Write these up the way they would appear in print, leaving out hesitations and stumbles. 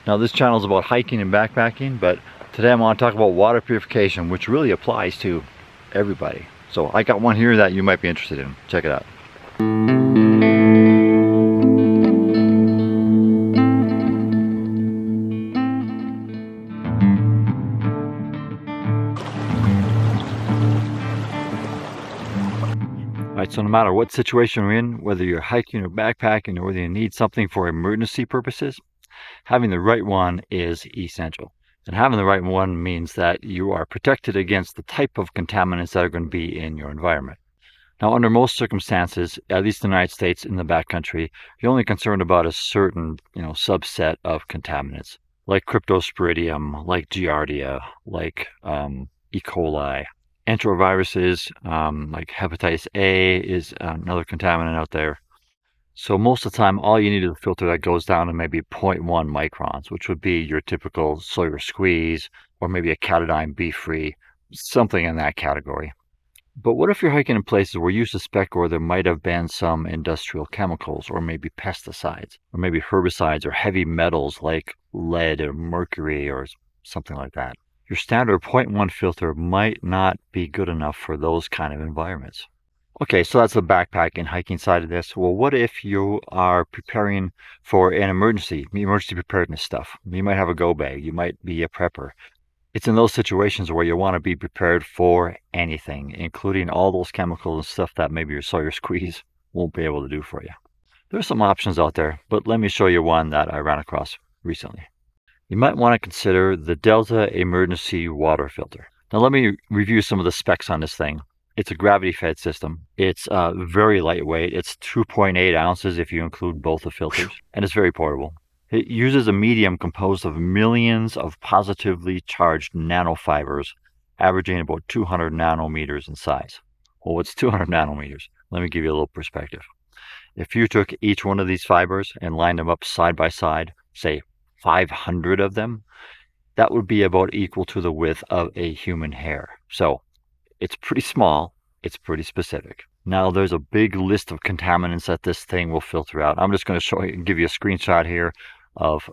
Now this channel is about hiking and backpacking, but today I want to talk about water purification, which really applies to everybody. So I got one here that you might be interested in. Check it out. Alright, so no matter what situation you're in, whether you're hiking or backpacking or whether you need something for emergency purposes, having the right one is essential. And having the right one means that you are protected against the type of contaminants that are going to be in your environment. Now, under most circumstances, at least in the United States, in the backcountry, you're only concerned about a certain, subset of contaminants, like cryptosporidium, like giardia, like E. coli. Enteroviruses, like hepatitis A is another contaminant out there. So most of the time, all you need is a filter that goes down to maybe 0.1 microns, which would be your typical Sawyer squeeze, or maybe a Catadine B-free, something in that category. But what if you're hiking in places where you suspect or there might have been some industrial chemicals, or maybe pesticides, or maybe herbicides, or heavy metals like lead or mercury or something like that? Your standard 0.1 filter might not be good enough for those kind of environments. Okay, so that's the backpacking, hiking side of this. Well, what if you are preparing for an emergency preparedness stuff? You might have a go bag, you might be a prepper. It's in those situations where you want to be prepared for anything, including all those chemicals and stuff that maybe your Sawyer squeeze won't be able to do for you. There's some options out there, but let me show you one that I ran across recently. You might want to consider the Delta Emergency Water Filter. Now let me review some of the specs on this thing. It's a gravity-fed system. It's very lightweight. It's 2.8 ounces if you include both the filters, and it's very portable. It uses a medium composed of millions of positively charged nanofibers, averaging about 200 nanometers in size. Well, what's 200 nanometers? Let me give you a little perspective. If you took each one of these fibers and lined them up side by side, say 500 of them, that would be about equal to the width of a human hair. So it's pretty small, it's pretty specific. Now there's a big list of contaminants that this thing will filter out. I'm just going to show you, give you a screenshot here of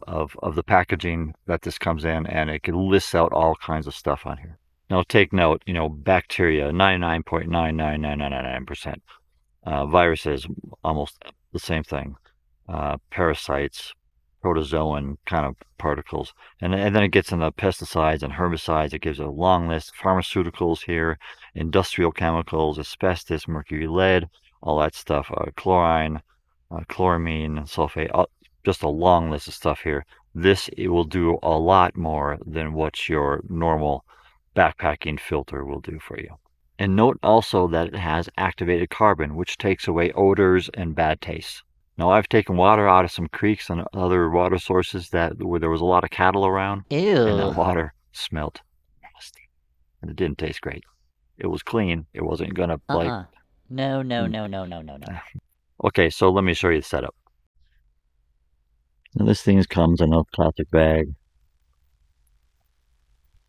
the packaging that this comes in, and it lists out all kinds of stuff on here. Now take note, bacteria, 99.99999%. Viruses, almost the same thing. Parasites, protozoan kind of particles, and then it gets into pesticides and herbicides. It gives a long list. Pharmaceuticals here, industrial chemicals, asbestos, mercury, lead, all that stuff, chlorine, chloramine, sulfate, just a long list of stuff here. It will do a lot more than what your normal backpacking filter will do for you. And note also that it has activated carbon, which takes away odors and bad tastes. Now, I've taken water out of some creeks and other water sources where there was a lot of cattle around. Ew. And that water smelled nasty. And it didn't taste great. It was clean. It wasn't going to No. Okay, so let me show you the setup. Now, this thing comes in a plastic bag.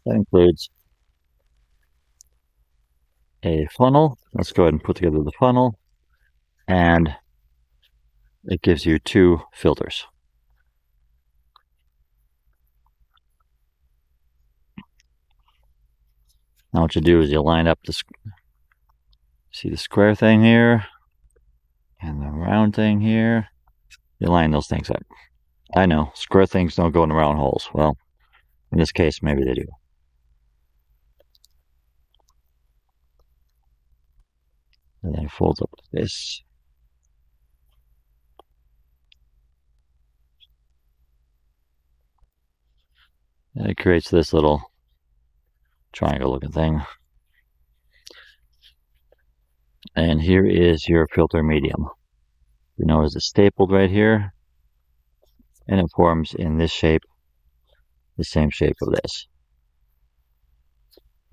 That includes a funnel. Let's go ahead and put together the funnel. And it gives you 2 filters. Now what you do is you line up see the square thing here and the round thing here. You line those things up. I know, square things don't go in the round holes. Well, in this case, maybe they do. And then it folds up like this. And it creates this little triangle looking thing. And here is your filter medium. It's stapled right here, and it forms in this shape, the same shape of this.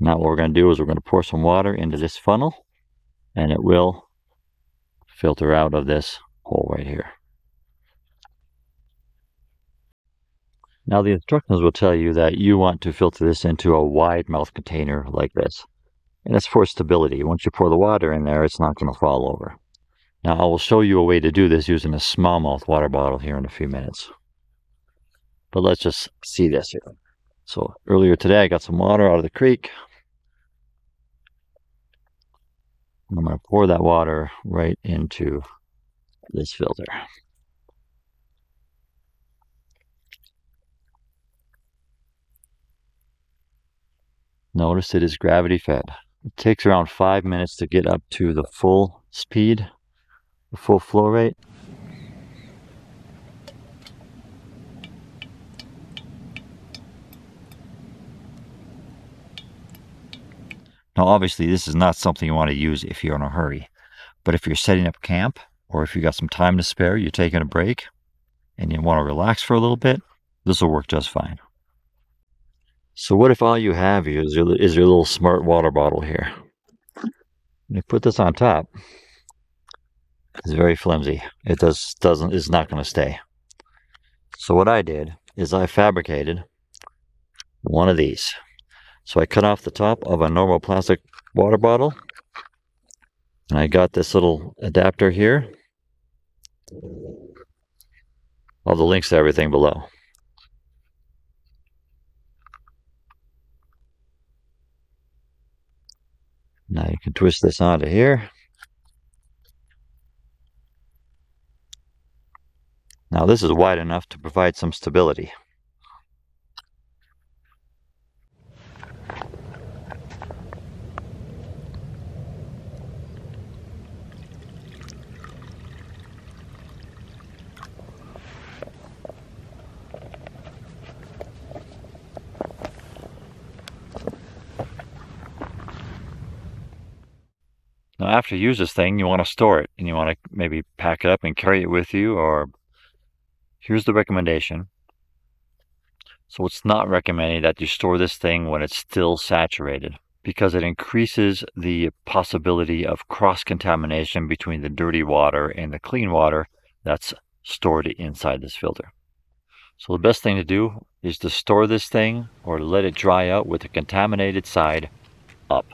Now what we're going to do is we're going to pour some water into this funnel, and it will filter out of this hole right here. Now the instructions will tell you that you want to filter this into a wide mouth container like this. And that's for stability. Once you pour the water in there, it's not going to fall over. Now I will show you a way to do this using a smallmouth water bottle here in a few minutes. But let's just see this here. So earlier today, I got some water out of the creek. I'm going to pour that water right into this filter. Notice it is gravity fed. It takes around 5 minutes to get up to the full speed, the full flow rate. Now obviously this is not something you want to use if you're in a hurry, but if you're setting up camp or if you got some time to spare, you're taking a break and you want to relax for a little bit, this will work just fine. So what if all you have is your little smart water bottle here? You put this on top. It's very flimsy. It's not going to stay. So what I did is I fabricated one of these. So I cut off the top of a normal plastic water bottle, and I got this little adapter here. All the links to everything below. Now you can twist this onto here. Now this is wide enough to provide some stability. Now after you use this thing, you want to store it, and you want to maybe pack it up and carry it with you, or here's the recommendation. So it's not recommended that you store this thing when it's still saturated, because it increases the possibility of cross-contamination between the dirty water and the clean water that's stored inside this filter. So the best thing to do is to store this thing or let it dry out with the contaminated side up.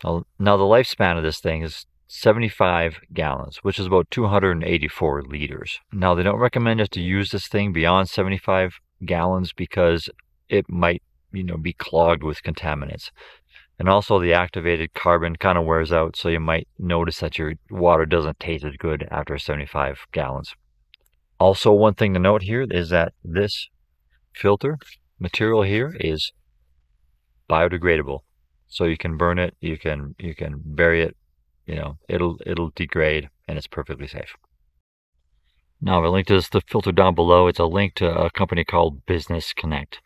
Now the lifespan of this thing is 75 gallons, which is about 284 liters. Now they don't recommend us to use this thing beyond 75 gallons because it might, be clogged with contaminants. And also the activated carbon kind of wears out, so you might notice that your water doesn't taste as good after 75 gallons. Also, one thing to note here is that this filter material here is biodegradable. So you can burn it, you can bury it, it'll degrade, and it's perfectly safe. Now I've linked to the filter down below. It's a link to a company called Business Connect.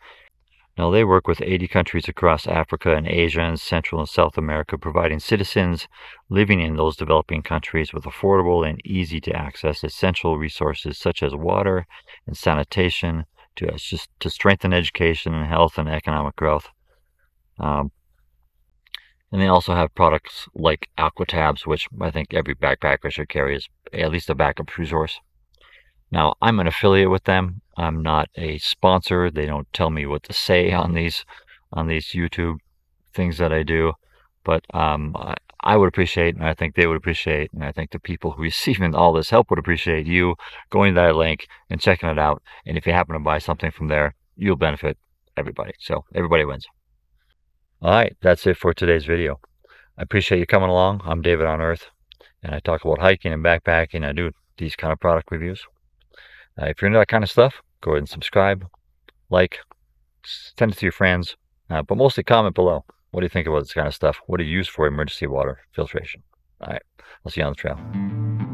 Now they work with 80 countries across Africa and Asia and Central and South America, providing citizens living in those developing countries with affordable and easy to access essential resources such as water and sanitation to strengthen education and health and economic growth. And they also have products like AquaTabs, which I think every backpacker should carry as at least a backup resource. Now, I'm an affiliate with them. I'm not a sponsor. They don't tell me what to say on these YouTube things that I do. But I would appreciate, and I think they would appreciate, and I think the people who receive all this help would appreciate you going to that link and checking it out. And if you happen to buy something from there, you'll benefit everybody. So everybody wins. All right, that's it for today's video. I appreciate you coming along. I'm David on Earth, and I talk about hiking and backpacking. I do these kind of product reviews. If you're into that kind of stuff, go ahead and subscribe, like, send it to your friends, but mostly comment below. What do you think about this kind of stuff? What do you use for emergency water filtration? All right, I'll see you on the trail.